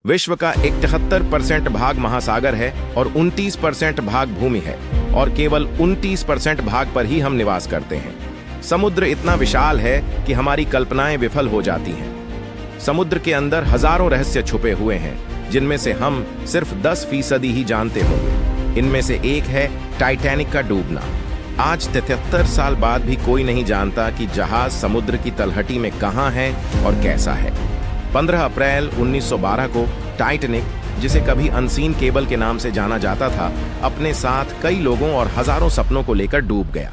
विश्व का 71% भाग महासागर है और 29% भाग भूमि है और केवल 29% भाग पर ही हम निवास करते हैं। समुद्र इतना विशाल है कि हमारी कल्पनाएं विफल हो जाती हैं। समुद्र के अंदर हजारों रहस्य छुपे हुए हैं, जिनमें से हम सिर्फ 10% ही जानते होंगे। इनमें से एक है टाइटैनिक का डूबना। आज 73 साल बाद भी कोई नहीं जानता कि जहाज समुद्र की तलहटी में कहां है और कैसा है। 15 अप्रैल 1912 को टाइटैनिक, जिसे कभी अनसीन केबल के नाम से जाना जाता था, अपने साथ कई लोगों और हजारों सपनों को लेकर डूब गया।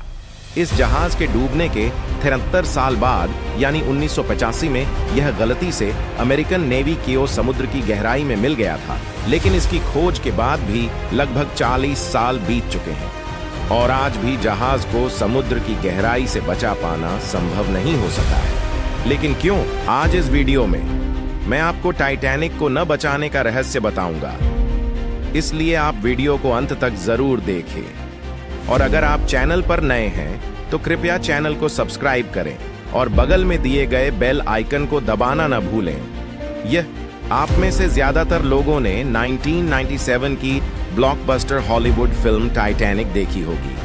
इस जहाज के डूबने के 73 साल बाद यानी 1985 में यह गलती से अमेरिकन नेवी की ओर समुद्र की गहराई में मिल गया था, लेकिन इसकी खोज के बाद भी लगभग 40 साल बीत चुके हैं और आज भी जहाज को समुद्र की गहराई से बचा पाना संभव नहीं हो सका है। लेकिन क्यों? आज इस वीडियो में मैं आपको टाइटैनिक को न बचाने का रहस्य बताऊंगा, इसलिए आप वीडियो को अंत तक जरूर देखें। और अगर आप चैनल पर नए हैं तो कृपया चैनल को सब्सक्राइब करें और बगल में दिए गए बेल आइकन को दबाना न भूलें। यह आप में से ज्यादातर लोगों ने 1997 की ब्लॉकबस्टर हॉलीवुड फिल्म टाइटैनिक देखी होगी।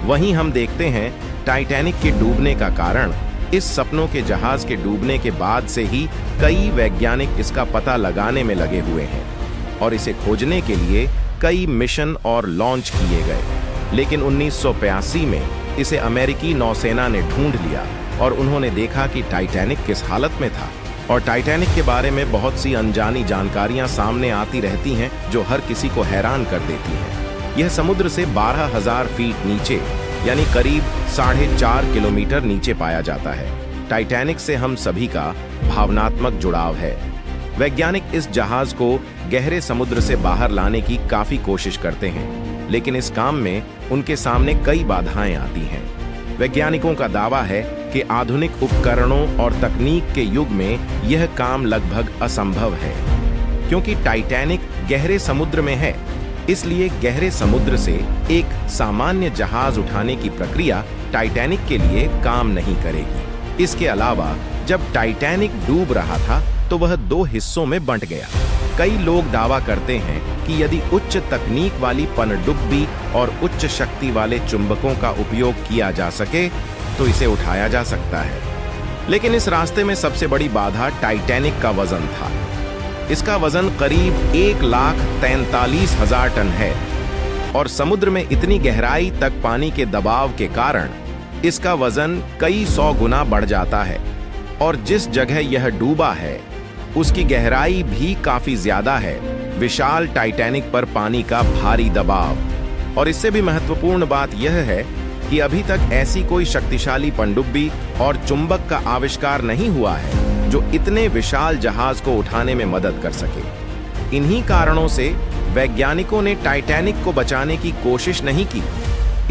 वहीं हम देखते हैं टाइटैनिक के डूबने का कारण। इस सपनों के जहाज के डूबने के बाद से ही कई वैज्ञानिक इसका पता लगाने में लगे हुए हैं और इसे खोजने के लिए कई मिशन और लॉन्च किए गए। लेकिन 1985 में इसे अमेरिकी नौसेना ने ढूंढ लिया और उन्होंने देखा कि टाइटैनिक किस हालत में था। और टाइटैनिक के बारे में बहुत सी अनजानी जानकारियां सामने आती रहती हैं जो हर किसी को हैरान कर देती हैं। यह समुद्र से 12,000 फीट नीचे यानी करीब 4.5 किलोमीटर नीचे पाया जाता है। टाइटैनिक से हम सभी का भावनात्मक जुड़ाव है। वैज्ञानिक इस जहाज को गहरे समुद्र से बाहर लाने की काफी कोशिश करते हैं, लेकिन इस काम में उनके सामने कई बाधाएं आती हैं। वैज्ञानिकों का दावा है कि आधुनिक उपकरणों और तकनीक के युग में यह काम लगभग असंभव है, क्योंकि टाइटैनिक गहरे समुद्र में है। इसलिए गहरे समुद्र से एक सामान्य जहाज उठाने की प्रक्रिया टाइटैनिक के लिए काम नहीं करेगी। इसके अलावा जब टाइटैनिक डूब रहा था तो वह 2 हिस्सों में बंट गया। कई लोग दावा करते हैं कि यदि उच्च तकनीक वाली पनडुब्बी और उच्च शक्ति वाले चुंबकों का उपयोग किया जा सके तो इसे उठाया जा सकता है। लेकिन इस रास्ते में सबसे बड़ी बाधा टाइटैनिक का वजन था। इसका वजन करीब 1,43,000 टन है और समुद्र में इतनी गहराई तक पानी के दबाव के कारण इसका वजन कई 100 गुना बढ़ जाता है। और जिस जगह यह डूबा है उसकी गहराई भी काफी ज्यादा है। विशाल टाइटैनिक पर पानी का भारी दबाव। और इससे भी महत्वपूर्ण बात यह है कि अभी तक ऐसी कोई शक्तिशाली पनडुब्बी और चुंबक का आविष्कार नहीं हुआ है जो इतने विशाल जहाज को उठाने में मदद कर सके। इन्हीं कारणों से वैज्ञानिकों ने टाइटैनिक को बचाने की कोशिश नहीं की।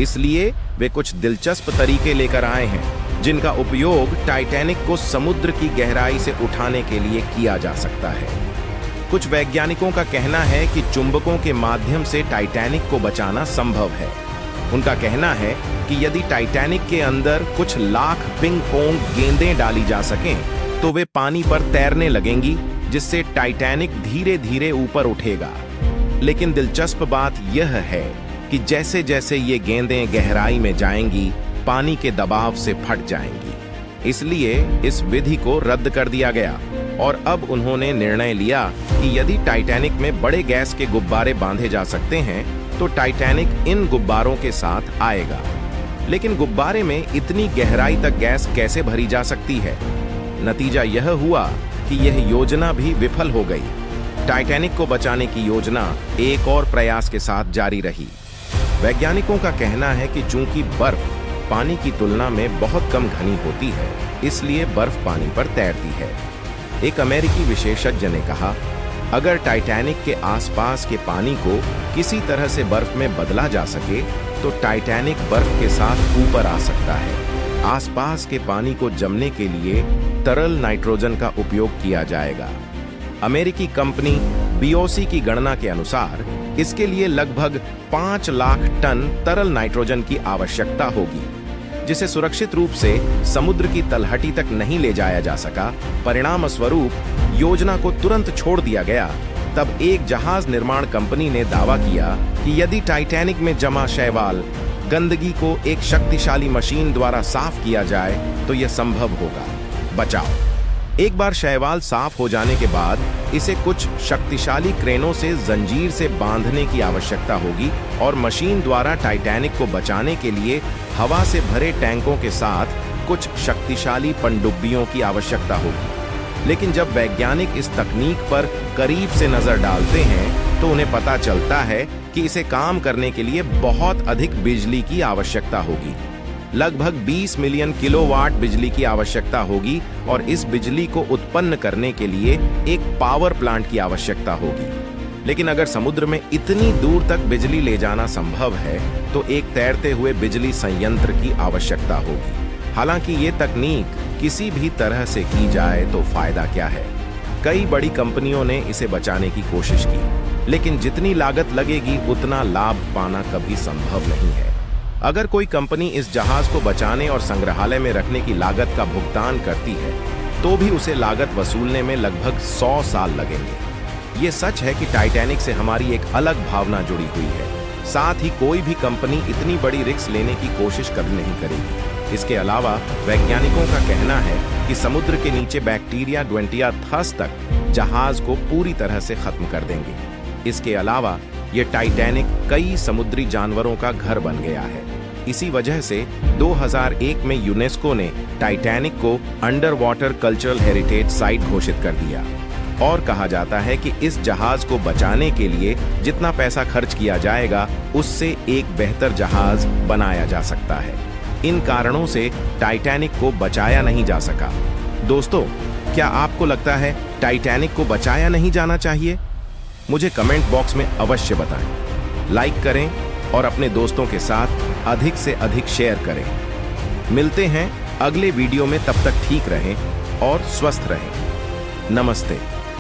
इसलिए वे कुछ दिलचस्प तरीके लेकर आए हैं जिनका उपयोग टाइटैनिक को समुद्र की गहराई से उठाने के लिए किया जा सकता है। कुछ वैज्ञानिकों का कहना है कि चुंबकों के माध्यम से टाइटैनिक को बचाना संभव है। उनका कहना है कि यदि टाइटैनिक के अंदर कुछ लाख पिंग पोंग गेंदें डाली जा सकें तो वे पानी पर तैरने लगेंगी, जिससे टाइटैनिक धीरे धीरे ऊपर उठेगा। लेकिन दिलचस्प बात यह है कि जैसे जैसे ये गेंदें गहराई में जाएंगी, पानी के दबाव से फट जाएंगी। इसलिए इस विधि को रद्द कर दिया गया और अब उन्होंने निर्णय लिया कि यदि टाइटैनिक में बड़े गैस के गुब्बारे बांधे जा सकते हैं तो टाइटैनिक इन गुब्बारों के साथ आएगा। लेकिन गुब्बारे में इतनी गहराई तक गैस कैसे भरी जा सकती है? नतीजा यह हुआ कि यह योजना भी विफल हो गई। टाइटैनिक को बचाने की योजना एक और प्रयास के साथ जारी रही। वैज्ञानिकों का कहना है कि चूंकि बर्फ पानी की तुलना में बहुत कम घनी होती है, इसलिए बर्फ पानी पर तैरती है। एक अमेरिकी विशेषज्ञ ने कहा, अगर टाइटैनिक के आसपास के पानी को किसी तरह से बर्फ में बदला जा सके तो टाइटैनिक बर्फ के साथ ऊपर आ सकता है। आसपास के पानी को जमने के लिए तरल नाइट्रोजन का उपयोग किया जाएगा। अमेरिकी कंपनी बीओसी की गणना के अनुसार इसके लिए लगभग 5 लाख टन तरल नाइट्रोजन की आवश्यकता होगी, जिसे सुरक्षित रूप से समुद्र की तलहटी तक नहीं ले जाया जा सका। परिणाम स्वरूप योजना को तुरंत छोड़ दिया गया तब एक जहाज निर्माण कंपनी ने दावा किया कि यदि टाइटैनिक में जमा शैवाल गंदगी को एक शक्तिशाली मशीन द्वारा साफ किया जाए तो यह संभव होगा। बचाव। एक बार शैवाल साफ हो जाने के बाद इसे कुछ शक्तिशाली क्रेनों से जंजीर से बांधने की आवश्यकता होगी और मशीन द्वारा टाइटैनिक को बचाने के लिए हवा से भरे टैंकों के साथ कुछ शक्तिशाली पनडुब्बियों की आवश्यकता होगी। लेकिन जब वैज्ञानिक इस तकनीक पर करीब से नजर डालते हैं तो उन्हें पता चलता है कि इसे काम करने के लिए बहुत अधिक बिजली की आवश्यकता होगी। लगभग 20 मिलियन किलोवाट बिजली की आवश्यकता होगी और इस बिजली को उत्पन्न करने के लिए एक पावर प्लांट की आवश्यकता होगी। लेकिन अगर समुद्र में इतनी दूर तक बिजली ले जाना संभव है तो एक तैरते हुए बिजली संयंत्र की आवश्यकता होगी। हालांकि ये तकनीक किसी भी तरह से की जाए तो फायदा क्या है। कई बड़ी कंपनियों ने इसे बचाने की कोशिश की, लेकिन जितनी लागत लगेगी उतना लाभ पाना कभी संभव नहीं है। अगर कोई कंपनी इस जहाज को बचाने और संग्रहालय में रखने की लागत का भुगतान करती है तो भी उसे लागत वसूलने में लगभग 100 साल लगेंगे। ये सच है कि टाइटैनिक से हमारी एक अलग भावना जुड़ी हुई है। साथ ही कोई भी कंपनी इतनी बड़ी रिस्क लेने की कोशिश कभी नहीं करेगी। इसके अलावा वैज्ञानिकों का कहना है कि समुद्र के नीचे बैक्टीरिया ग्वेंटियाथस तक जहाज को पूरी तरह से खत्म कर देंगे। इसके अलावा ये टाइटैनिक कई समुद्री जानवरों का घर बन गया है। इसी वजह से 2001 में यूनेस्को ने टाइटैनिक को under water cultural heritage site घोषित कर दिया और कहा जाता है कि इस जहाज को बचाने के लिए जितना पैसा खर्च किया जाएगा उससे एक बेहतर जहाज बनाया जा सकता है। इन कारणों से टाइटैनिक को बचाया नहीं जा सका। दोस्तों, क्या आपको लगता है टाइटैनिक को बचाया नहीं जाना चाहिए? मुझे कमेंट बॉक्स में अवश्य बताएं। लाइक करें और अपने दोस्तों के साथ अधिक से अधिक शेयर करें। मिलते हैं अगले वीडियो में, तब तक ठीक रहें और स्वस्थ रहें। नमस्ते।